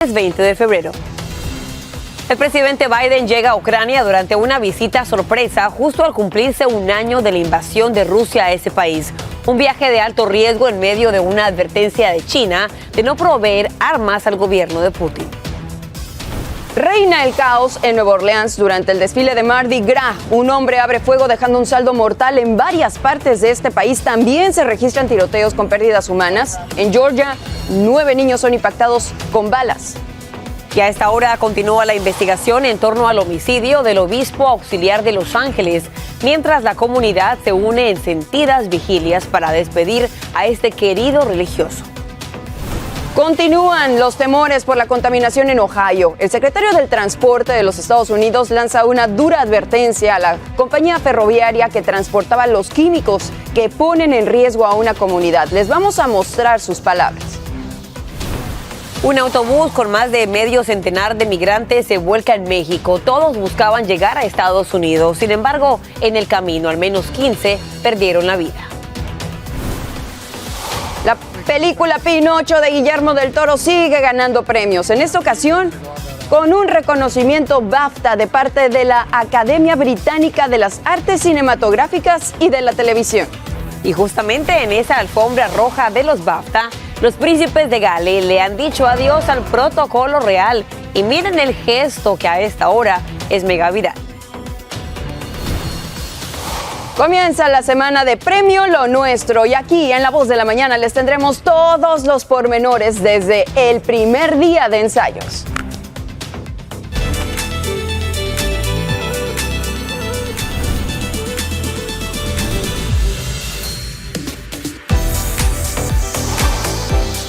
20 de febrero. El presidente Biden llega a Ucrania durante una visita sorpresa justo al cumplirse un año de la invasión de Rusia a ese país. Un viaje de alto riesgo en medio de una advertencia de China de no proveer armas al gobierno de Putin. Reina el caos en Nueva Orleans durante el desfile de Mardi Gras. Un hombre abre fuego dejando un saldo mortal en varias partes de este país. También se registran tiroteos con pérdidas humanas. En Georgia, 9 niños son impactados con balas. Y a esta hora continúa la investigación en torno al homicidio del obispo auxiliar de Los Ángeles, mientras la comunidad se une en sentidas vigilias para despedir a este querido religioso. Continúan los temores por la contaminación en Ohio. El secretario del Transporte de los Estados Unidos lanza una dura advertencia a la compañía ferroviaria que transportaba los químicos que ponen en riesgo a una comunidad. Les vamos a mostrar sus palabras. Un autobús con más de medio centenar de migrantes se vuelca en México. Todos buscaban llegar a Estados Unidos. Sin embargo, en el camino, al menos 15 perdieron la vida. La película Pinocho de Guillermo del Toro sigue ganando premios. En esta ocasión, con un reconocimiento BAFTA de parte de la Academia Británica de las Artes Cinematográficas y de la Televisión. Y justamente en esa alfombra roja de los BAFTA, los príncipes de Gales le han dicho adiós al protocolo real. Y miren el gesto que a esta hora es mega viral. Comienza la semana de Premio Lo Nuestro y aquí en La Voz de la Mañana les tendremos todos los pormenores desde el primer día de ensayos.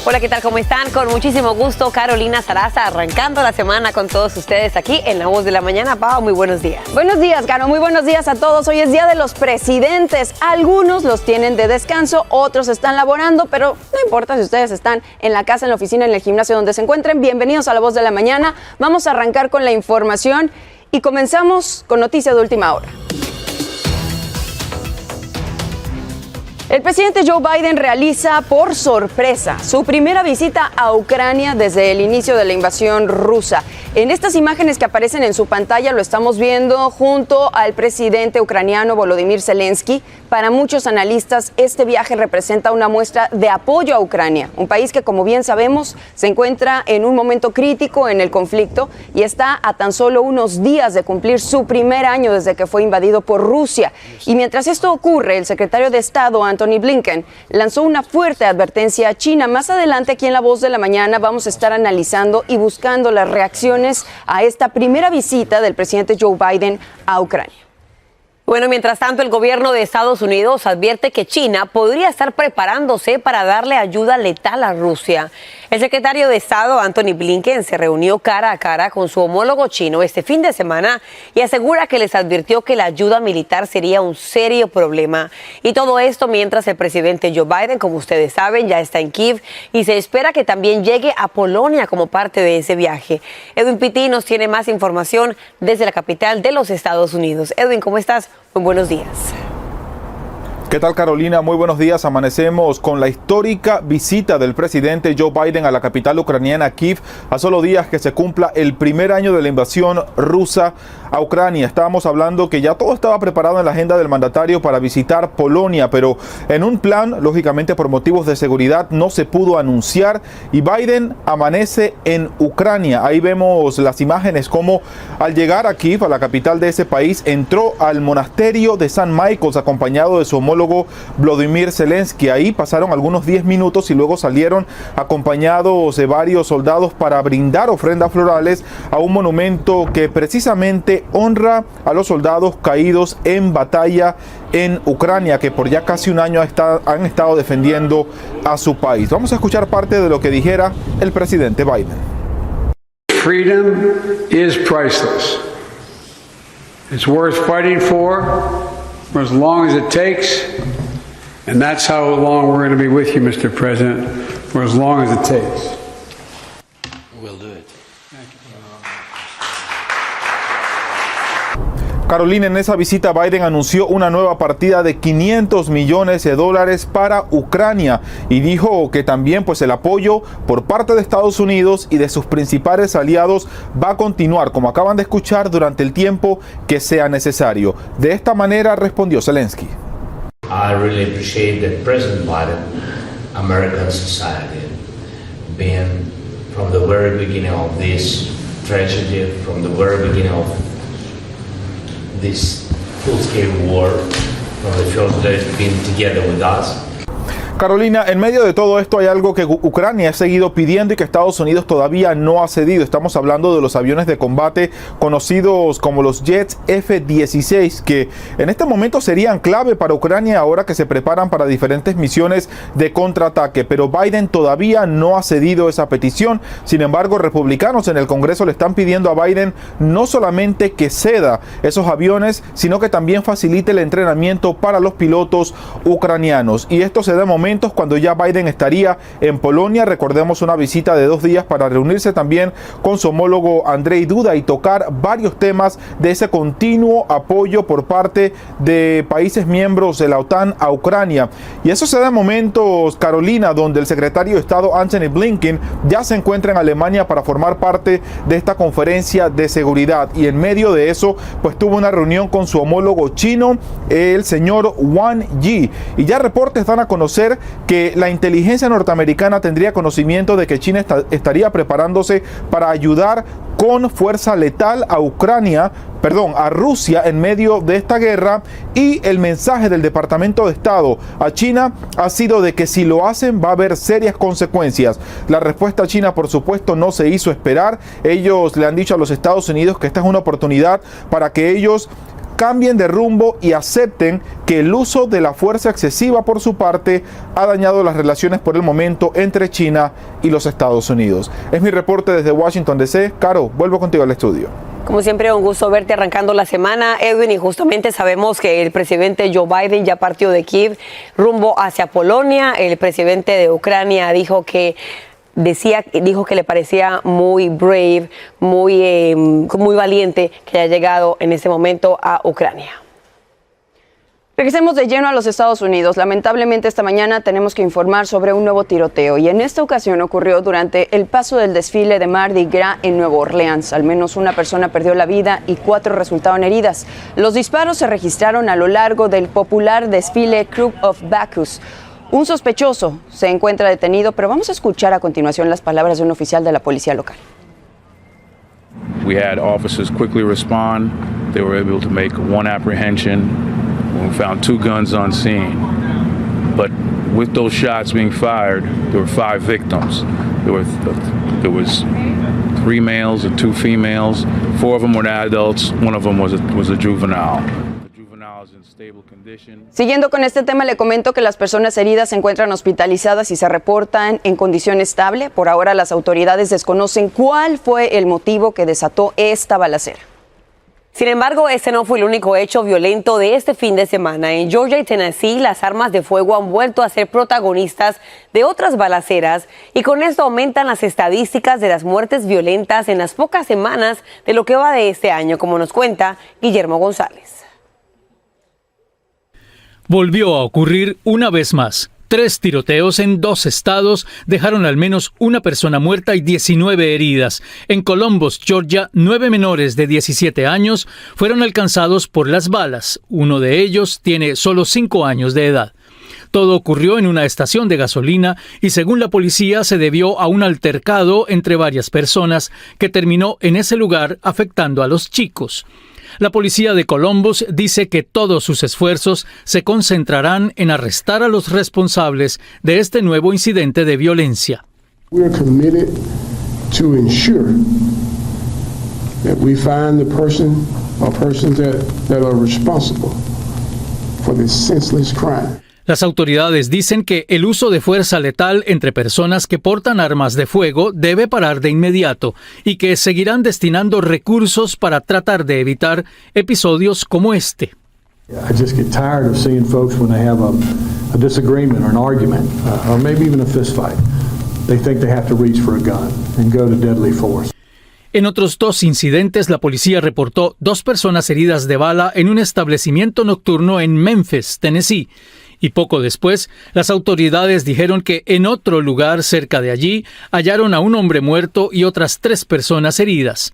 Hola, ¿qué tal? ¿Cómo están? Con muchísimo gusto, Carolina Sarasa, arrancando la semana con todos ustedes aquí en La Voz de la Mañana. Pau, muy buenos días. Buenos días, Caro. Muy buenos días a todos. Hoy es Día de los Presidentes. Algunos los tienen de descanso, otros están laborando, pero no importa si ustedes están en la casa, en la oficina, en el gimnasio, donde se encuentren. Bienvenidos a La Voz de la Mañana. Vamos a arrancar con la información y comenzamos con noticias de última hora. El presidente Joe Biden realiza por sorpresa su primera visita a Ucrania desde el inicio de la invasión rusa. En estas imágenes que aparecen en su pantalla lo estamos viendo junto al presidente ucraniano Volodymyr Zelensky. Para muchos analistas, este viaje representa una muestra de apoyo a Ucrania, un país que, como bien sabemos, se encuentra en un momento crítico en el conflicto y está a tan solo unos días de cumplir su primer año desde que fue invadido por Rusia. Y mientras esto ocurre, el secretario de Estado, Antony Blinken, lanzó una fuerte advertencia a China. Más adelante, aquí en La Voz de la Mañana, vamos a estar analizando y buscando las reacciones a esta primera visita del presidente Joe Biden a Ucrania. Bueno, mientras tanto, el gobierno de Estados Unidos advierte que China podría estar preparándose para darle ayuda letal a Rusia. El secretario de Estado, Antony Blinken, se reunió cara a cara con su homólogo chino este fin de semana y asegura que les advirtió que la ayuda militar sería un serio problema. Y todo esto mientras el presidente Joe Biden, como ustedes saben, ya está en Kiev y se espera que también llegue a Polonia como parte de ese viaje. Edwin Pitti nos tiene más información desde la capital de los Estados Unidos. Edwin, ¿cómo estás? Muy buenos días. ¿Qué tal, Carolina? Muy buenos días. Amanecemos con la histórica visita del presidente Joe Biden a la capital ucraniana, Kiev, a solo días que se cumpla el primer año de la invasión rusa a Ucrania. Estábamos hablando que ya todo estaba preparado en la agenda del mandatario para visitar Polonia, pero en un plan, lógicamente por motivos de seguridad, no se pudo anunciar y Biden amanece en Ucrania. Ahí vemos las imágenes como al llegar a Kiev, a la capital de ese país, entró al monasterio de San Michael acompañado de su homólogo Volodymyr Zelensky. Ahí pasaron algunos 10 minutos y luego salieron acompañados de varios soldados para brindar ofrendas florales a un monumento que precisamente honra a los soldados caídos en batalla en Ucrania, que por ya casi un año han estado defendiendo a su país. Vamos a escuchar parte de lo que dijera el presidente Biden. Freedom is priceless. It's worth fighting for as long as it takes, and that's how long we're going to be with you, Mr. President, for as long as it takes. We'll do it. Carolina, en esa visita Biden anunció una nueva partida de $500 millones para Ucrania y dijo que también pues el apoyo por parte de Estados Unidos y de sus principales aliados va a continuar, como acaban de escuchar, durante el tiempo que sea necesario. De esta manera respondió Zelensky. I really appreciate that President Biden, American society, been from the very beginning of this tragedy, from the very beginning of this full-scale war, from the first day been together with us. Carolina, en medio de todo esto hay algo que Ucrania ha seguido pidiendo y que Estados Unidos todavía no ha cedido. Estamos hablando de los aviones de combate conocidos como los Jets F-16, que en este momento serían clave para Ucrania ahora que se preparan para diferentes misiones de contraataque. Pero Biden todavía no ha cedido esa petición. Sin embargo, republicanos en el Congreso le están pidiendo a Biden no solamente que ceda esos aviones, sino que también facilite el entrenamiento para los pilotos ucranianos. Y esto se da en momentos cuando ya Biden estaría en Polonia. Recordemos una visita de 2 días para reunirse también con su homólogo Andrzej Duda y tocar varios temas de ese continuo apoyo por parte de países miembros de la OTAN a Ucrania. Y eso se da en momentos, Carolina, donde el secretario de Estado Antony Blinken ya se encuentra en Alemania para formar parte de esta conferencia de seguridad. Y en medio de eso, pues tuvo una reunión con su homólogo chino, el señor Wang Yi. Y ya reportes dan a conocer que la inteligencia norteamericana tendría conocimiento de que China estaría preparándose para ayudar con fuerza letal a Rusia en medio de esta guerra, y el mensaje del Departamento de Estado a China ha sido de que si lo hacen va a haber serias consecuencias. La respuesta china, por supuesto, no se hizo esperar. Ellos le han dicho a los Estados Unidos que esta es una oportunidad para que ellos cambien de rumbo y acepten que el uso de la fuerza excesiva por su parte ha dañado las relaciones por el momento entre China y los Estados Unidos. Es mi reporte desde Washington DC. Caro, vuelvo contigo al estudio. Como siempre, un gusto verte arrancando la semana, Edwin, y justamente sabemos que el presidente Joe Biden ya partió de Kiev rumbo hacia Polonia. El presidente de Ucrania dijo que le parecía muy brave, muy valiente que haya llegado en ese momento a Ucrania. Regresemos de lleno a los Estados Unidos. Lamentablemente esta mañana tenemos que informar sobre un nuevo tiroteo, y en esta ocasión ocurrió durante el paso del desfile de Mardi Gras en Nueva Orleans. Al menos una persona perdió la vida y 4 resultaron heridas. Los disparos se registraron a lo largo del popular desfile Club of Bacchus. Un sospechoso se encuentra detenido, pero vamos a escuchar a continuación las palabras de un oficial de la policía local. We had officers quickly respond. They were able to make one apprehension. We found 2 guns on scene. But with those shots being fired, there were 5 victims. There was 3 males and 2 females. 4 of them were adults. 1 of them was a juvenile. Siguiendo con este tema, le comento que las personas heridas se encuentran hospitalizadas y se reportan en condición estable. Por ahora, las autoridades desconocen cuál fue el motivo que desató esta balacera. Sin embargo, ese no fue el único hecho violento de este fin de semana. En Georgia y Tennessee, las armas de fuego han vuelto a ser protagonistas de otras balaceras, y con esto aumentan las estadísticas de las muertes violentas en las pocas semanas de lo que va de este año, como nos cuenta Guillermo González. Volvió a ocurrir una vez más. 3 tiroteos en 2 estados dejaron al menos una persona muerta y 19 heridas. En Columbus, Georgia, 9 menores de 17 años fueron alcanzados por las balas. Uno de ellos tiene solo 5 años de edad. Todo ocurrió en una estación de gasolina y, según la policía, se debió a un altercado entre varias personas que terminó en ese lugar afectando a los chicos. La policía de Columbus dice que todos sus esfuerzos se concentrarán en arrestar a los responsables de este nuevo incidente de violencia. We are committed to ensure that we find the person or persons that are responsible for this senseless crime. Las autoridades dicen que el uso de fuerza letal entre personas que portan armas de fuego debe parar de inmediato y que seguirán destinando recursos para tratar de evitar episodios como este. I just get tired of seeing folks when they have a disagreement or an argument or maybe even a fist fight. They think they have to reach for a gun and go to deadly force. En otros 2 incidentes, la policía reportó 2 personas heridas de bala en un establecimiento nocturno en Memphis, Tennessee. Y poco después, las autoridades dijeron que en otro lugar cerca de allí hallaron a un hombre muerto y otras 3 personas heridas.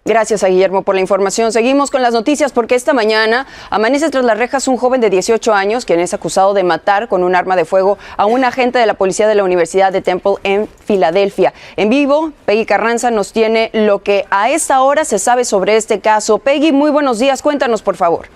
Gracias a Guillermo por la información. Seguimos con las noticias porque esta mañana amanece tras las rejas un joven de 18 años quien es acusado de matar con un arma de fuego a un agente de la policía de la Universidad de Temple en Filadelfia. En vivo, Peggy Carranza nos tiene lo que a esta hora se sabe sobre este caso. Peggy, muy buenos días. Cuéntanos, por favor.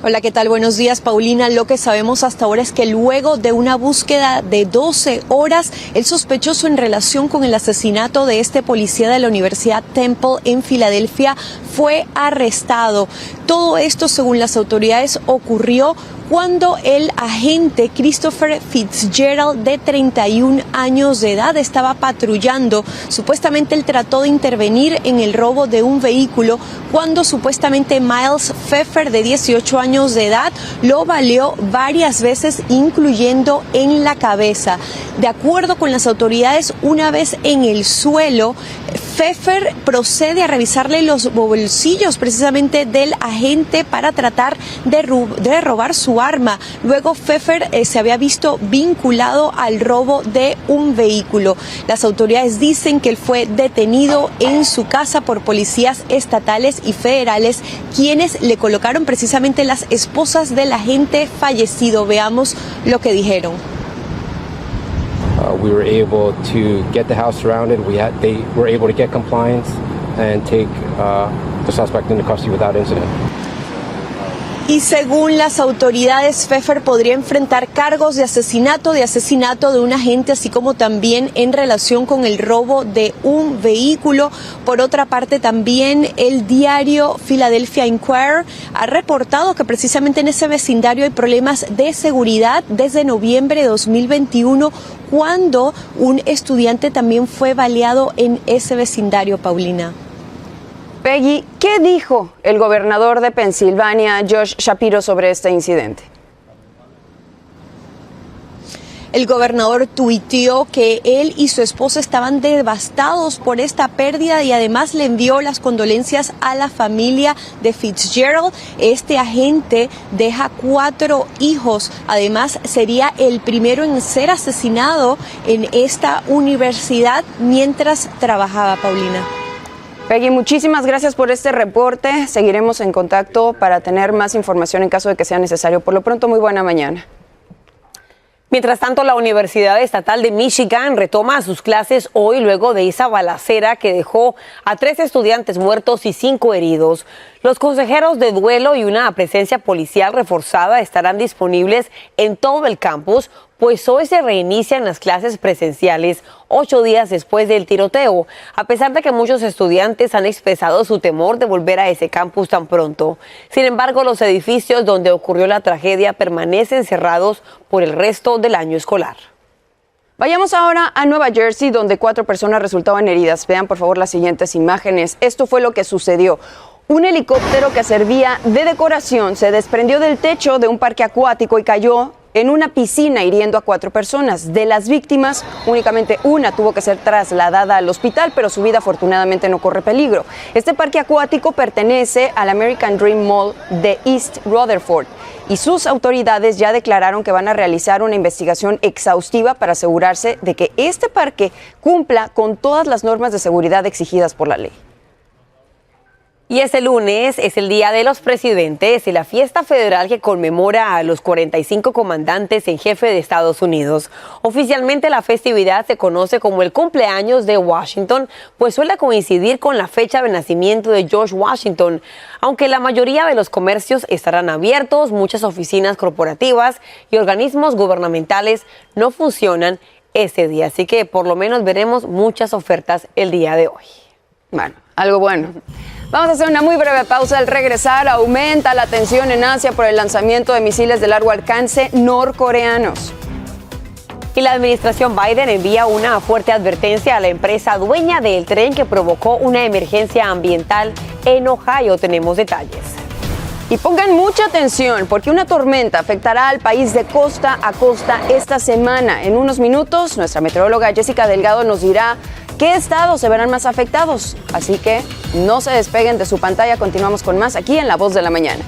Hola, ¿qué tal? Buenos días, Paulina. Lo que sabemos hasta ahora es que luego de una búsqueda de 12 horas, el sospechoso en relación con el asesinato de este policía de la Universidad Temple en Filadelfia fue arrestado. Todo esto, según las autoridades, ocurrió cuando el agente Christopher Fitzgerald, de 31 años de edad, estaba patrullando. Supuestamente él trató de intervenir en el robo de un vehículo cuando supuestamente Miles Pfeffer, de 18 años de edad, lo baleó varias veces, incluyendo en la cabeza. De acuerdo con las autoridades, una vez en el suelo, Pfeffer procede a revisarle los bolsillos precisamente del agente para tratar de robar su arma. Luego Pfeffer se había visto vinculado al robo de un vehículo. Las autoridades dicen que él fue detenido en su casa por policías estatales y federales, quienes le colocaron precisamente las esposas del agente fallecido. Veamos lo que dijeron. We were able to get the house surrounded. They were able to get compliance and take the suspect into custody without incident. Y según las autoridades, Pfeffer podría enfrentar cargos de asesinato de un agente, así como también en relación con el robo de un vehículo. Por otra parte, también el diario Philadelphia Inquirer ha reportado que precisamente en ese vecindario hay problemas de seguridad desde noviembre de 2021, cuando un estudiante también fue baleado en ese vecindario, Paulina. Peggy, ¿qué dijo el gobernador de Pensilvania, Josh Shapiro, sobre este incidente? El gobernador tuiteó que él y su esposa estaban devastados por esta pérdida y además le envió las condolencias a la familia de Fitzgerald. Este agente deja 4 hijos. Además, sería el primero en ser asesinado en esta universidad mientras trabajaba, Paulina. Peggy, muchísimas gracias por este reporte. Seguiremos en contacto para tener más información en caso de que sea necesario. Por lo pronto, muy buena mañana. Mientras tanto, la Universidad Estatal de Michigan retoma sus clases hoy luego de esa balacera que dejó a 3 estudiantes muertos y 5 heridos. Los consejeros de duelo y una presencia policial reforzada estarán disponibles en todo el campus, pues hoy se reinician las clases presenciales 8 días después del tiroteo, a pesar de que muchos estudiantes han expresado su temor de volver a ese campus tan pronto. Sin embargo, los edificios donde ocurrió la tragedia permanecen cerrados por el resto del año escolar. Vayamos ahora a Nueva Jersey, donde 4 personas resultaban heridas. Vean por favor las siguientes imágenes. Esto fue lo que sucedió. Un helicóptero que servía de decoración se desprendió del techo de un parque acuático y cayó en una piscina, hiriendo a 4 personas. De las víctimas, únicamente una tuvo que ser trasladada al hospital, pero su vida afortunadamente no corre peligro. Este parque acuático pertenece al American Dream Mall de East Rutherford y sus autoridades ya declararon que van a realizar una investigación exhaustiva para asegurarse de que este parque cumpla con todas las normas de seguridad exigidas por la ley. Y este lunes es el Día de los Presidentes y la fiesta federal que conmemora a los 45 comandantes en jefe de Estados Unidos. Oficialmente la festividad se conoce como el cumpleaños de Washington, pues suele coincidir con la fecha de nacimiento de George Washington. Aunque la mayoría de los comercios estarán abiertos, muchas oficinas corporativas y organismos gubernamentales no funcionan ese día. Así que por lo menos veremos muchas ofertas el día de hoy. Bueno, algo bueno. Vamos a hacer una muy breve pausa. Al regresar, aumenta la tensión en Asia por el lanzamiento de misiles de largo alcance norcoreanos. Y la administración Biden envía una fuerte advertencia a la empresa dueña del tren que provocó una emergencia ambiental en Ohio. Tenemos detalles. Y pongan mucha atención porque una tormenta afectará al país de costa a costa esta semana. En unos minutos, nuestra meteoróloga Jessica Delgado nos dirá qué estados se verán más afectados. Así que no se despeguen de su pantalla, continuamos con más aquí en La Voz de la Mañana.